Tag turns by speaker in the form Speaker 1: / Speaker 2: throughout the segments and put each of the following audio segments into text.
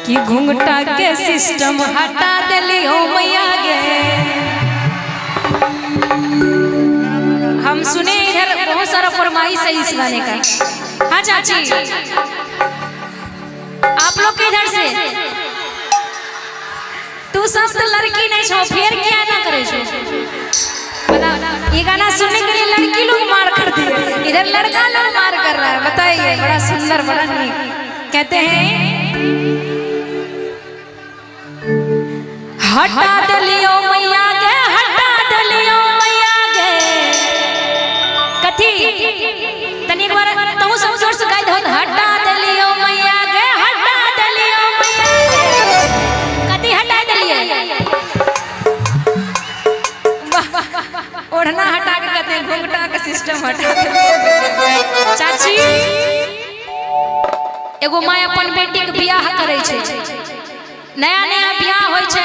Speaker 1: कि घुंघटा के सिस्टम हटा दिलियो मैया गे। हम सुने इधर बहुत सारा फरमाइश है इस गाने का। हाँ चाची, आप लोग के इधर से तू सब तो लड़की नहीं छो, फिर क्या ना करे छो? ये गाना सुनने के लिए लड़की लोग मार करती है, इधर लड़का लोग मार कर रहा है। बताइए, बड़ा सुंदर, बड़ा नीक। कहते हैं हटा दलियो मैया गे, हटा दलियो मैया गे। कथी तनी एक बार तू सब जोर से गाय दो। हटा दलियो मैया गे, हटा दलियो मैया गे। कथी हटा दलिए? ओढ़ना हटा के कहते हैं घुंघटा का सिस्टम हटा दे। चाची, एगो माँ अपन बेटी के बियाह करे छे, नया नया बियाह होय छे,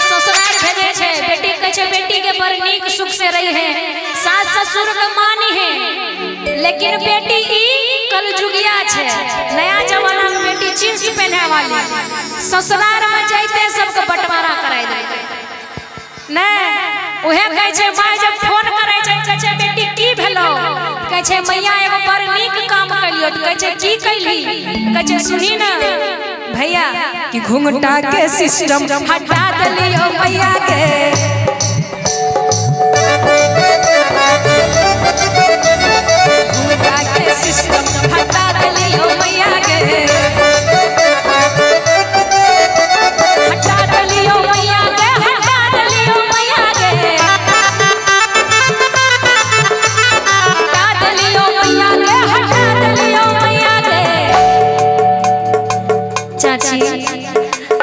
Speaker 1: ससुराल भेजे छे। बेटी कहे छे बेटी के बड़ नीक सुख से रही है, सास ससुर के मानी है। लेकिन बेटी ई कलजुगिया छे, नया जमाना में बेटी जींस पहने वाली, ससुराल में जाते सबके बंटवारा कराई दे। नहीं, उहे कहे छे माँ जब फोन करे छे, कहे छे बेटी की भेलो? कहे छे मैया एगो बड़ नीक काम कलियो। तो कहे छे की कैली? कहे छे सुनी ना भैया कि घुंघटा के सिस्टम हटा दलियो मैया गे। घुंघटा के सिस्टम हटा दलियो मैया गे। हटा दलियो मैया गे, हटा दलियो मैया गे। हटा दलियो मैया गे, हटा दलियो मैया गे। चाची,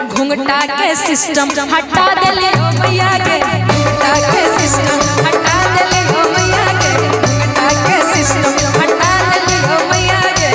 Speaker 1: घुंघटा के सिस्टम हटा दलियो मैया गे। घुंघटा के सिस्टम हटा दलियो मैया गे। घुंघटा के सिस्टम हटा दलियो मैया गे।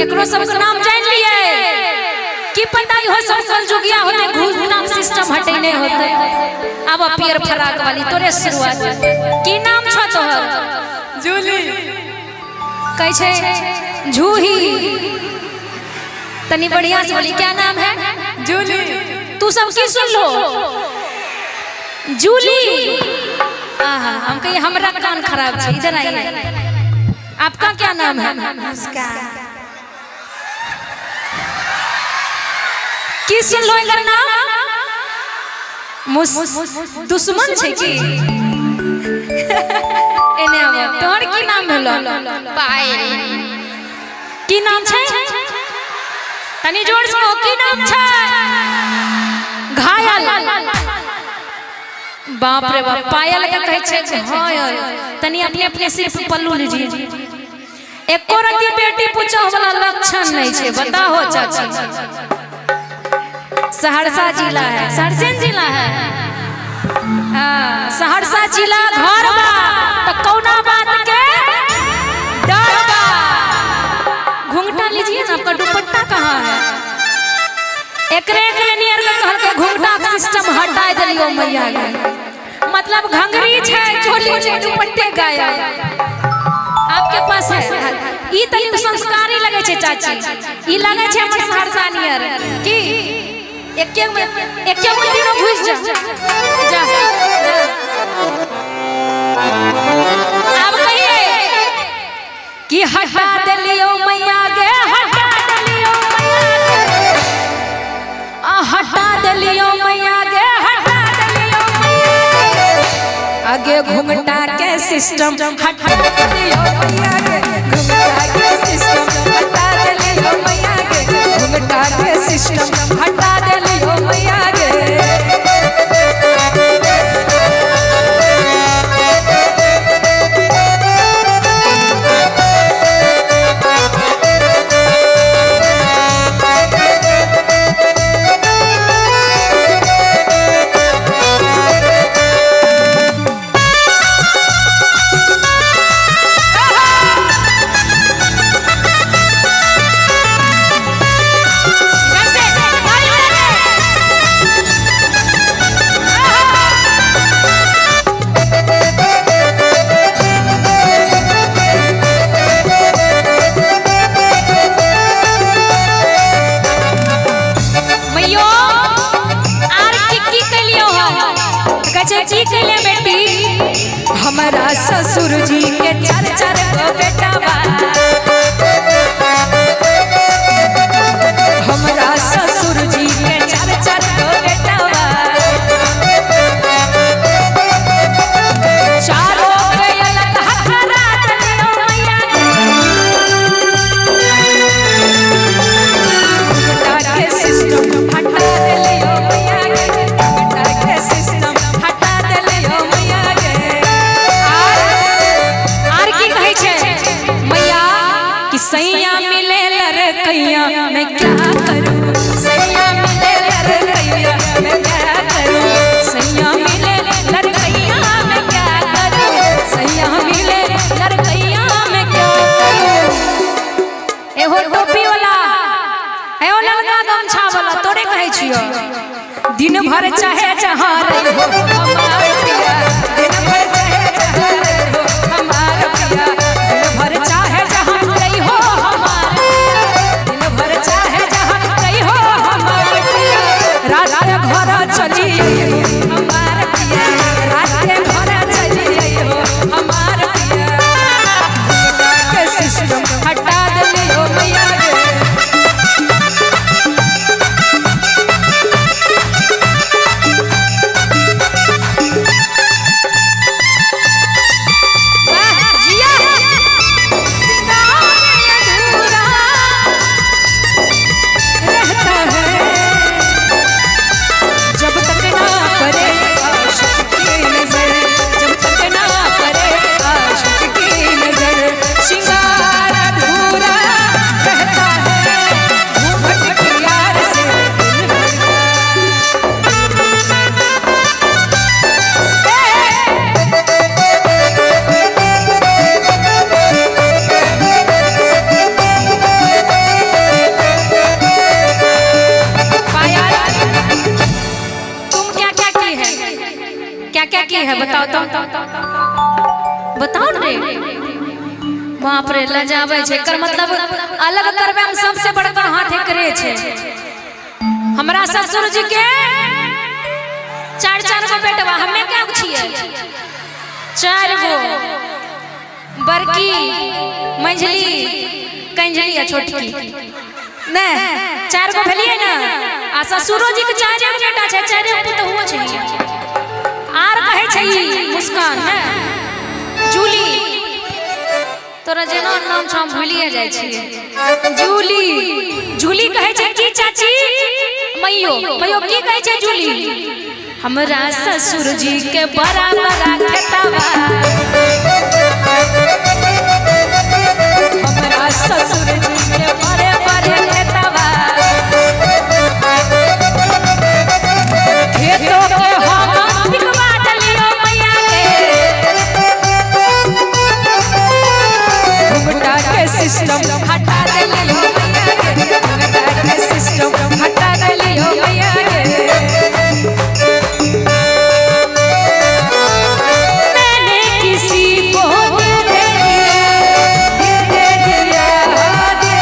Speaker 1: एकरो सबके नाम जान लिए कि पता हो सब कलजुगिया होते, घुंघटा सिस्टम हटे नहीं होते। अब पियर फराक वाली तोरे शुरुआत की नाम छ तोहर? जूली। कहे छे जूही। तनी बढ़िया से बोली, क्या नाम है? जूली। तू सब की सुन लो? जूली। आहा, हम कहिए हमरा कान खराब छे। इधर आइए, आपका क्या नाम है? मुस्कान। की सुन लो इधर नाम? दुश्मन छे की? एने आवा। तोहर की नाम भेलो? पायल। की नाम छे? तनी जोर से कहो, की नाम छे? घायल। बाप रे बाप, पायल के कहे छे घायल। तनी अपने अपने सिर पे पल्लू लीजिए। एको रती बेटी पूछो वाला लक्षण नहीं छे, बताओ चाची। सहरसा जिला है, सहरसा जिला है। सहरसा जिला घर बा तो कौना बात के डर बा? घुंघटा लीजिए ना, आपका दुपट्टा कहाँ है? एकरे एकरे नियर के कहल के घुंघटा सिस्टम हटा दिलियो मैया गे। मतलब घंगरी छे, चोली छे, दुपट्टे गायब। आपके पास है ई तनी संस्कारी लगे छे चाची। ई लगे छे हमर सहरसा नियर की एक दिनो घुस जा। अब कहिए कि हटा दलियो मैया गे, हटा दलियो मैया गे। हटा दलियो मैया गे, हटा दलियो मैया गे। आगे घुंघटा के सिस्टम हटा दलियो मैया गे। घुंघटा के सिस्टम हटा दलियो मैया गे। घुंघटा के सिस्टम हटा देलियो मैया गे। हमारा ससुर जी के चार चार गो बेटा बा, हमारा ससुर जी के चार चार गो बेटा बा। चारों के अलग हथरा देलियो मैया बेटा के सिस्टम हटा देलियो मैया गे, बेटा के सिस्टम हटा देलियो मैया गे। सैया मिले लड़कैया मैं क्या करूं, सैया मिले लड़कैया मैं क्या करूं, सैया मिले लड़कैया मैं क्या करूं, सैया मिले लड़कैया मैं क्या करूं। एहो टोपी वाला एहो ललका गमछा वाला तोरे कहै छियो, दिन भर चाहे जहां रही हो हमार पिया, दिन भर चाहे जहां रही हो हमार पिया, दिन भर चाहे जहां चली हमार पिया, रात के घर चली हो हमार पिया, के सिस्टम हटा देलियो मैया गे। क्या की है बताओ तो, बताओ रे। बाप रे लजावे छे, कर मतलब अलग करबे हम सबसे बड़का हाथ करे छे। हमरा ससुर जी के चार चार गो बेटवा, हमें क्या छिए चार गो, बड़की मंझली कंजली या छोटकी ने चार गो भेलिए ना। आ ससुरो जी के चार गो बेटा छे, चार गो पुतहुओ छे। आर कहे छै मुस्कान है जूली, तोरा जेना नाम छाम भूलिए जाय छी। जूली जूली कहे छै की चाची, मैयो मैयो की कहे छै जूली, हमरा ससुर जी के बड़ा बड़ा खेतवा, हमरा ससुर जी के बड़े बड़े खेतवा, खेतों के हम बिकवा देलियो मैया गे, घुमटा के सिस्टम हटा देलियो मैया गे, घुमटा के सिस्टम हटा देलियो मैया गे। मैंने किसी को दे दिया, दे दिया, दे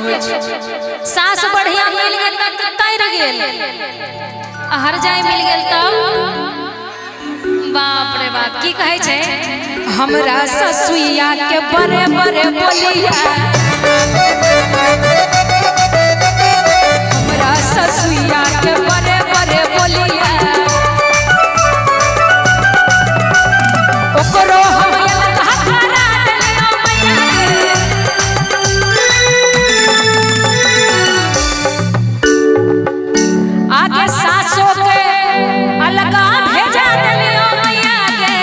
Speaker 1: हो सास बढ़िया मिल गेल तब तो तैर गेल हर जाय मिल गेल तब बाप रे बाप की कहे छे हमरा ससुइया के बड़े बड़े बोलिया हमरा ससुइया के बड़े बड़े बोलिया ओकरो हम हथरा देलियो मैया आगे सासो के अलगा भेजा देलियो मैया गे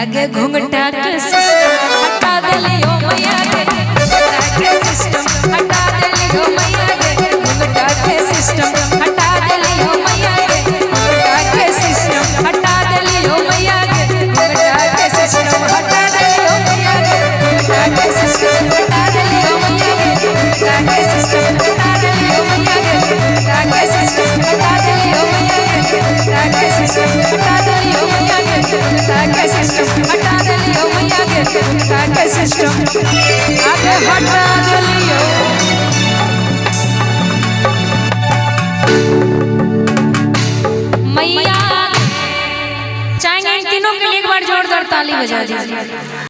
Speaker 1: आगे घुंघटा के सिस्टम हटा देलियो मैया गे घुंघटा के सिस्टम हटा देलियो मैया गे घुंघटा के सिस्टम हटा देलियो मैया गे घुंघटा के सिस्टम हटा देलियो मैया गे घुंघटा के सिस्टम हटा देलियो मैया गे घुंघटा के सिस्टम हटा देलियो मैया गे घुंघटा के सिस्टम हटा देलियो मैया गे घुंघटा के सिस्टम हटा देलियो मैया गे घुंघटा के सिस्टम हटा देलियो मैया गे घुंघटा के सिस्टम हटा देलियो मैया गे घुंघटा के सिस्टम आगे हटा देलियो मैया चाहेंगे इन तीनों के लिए एक बार जोरदार ताली बजा दीजिए।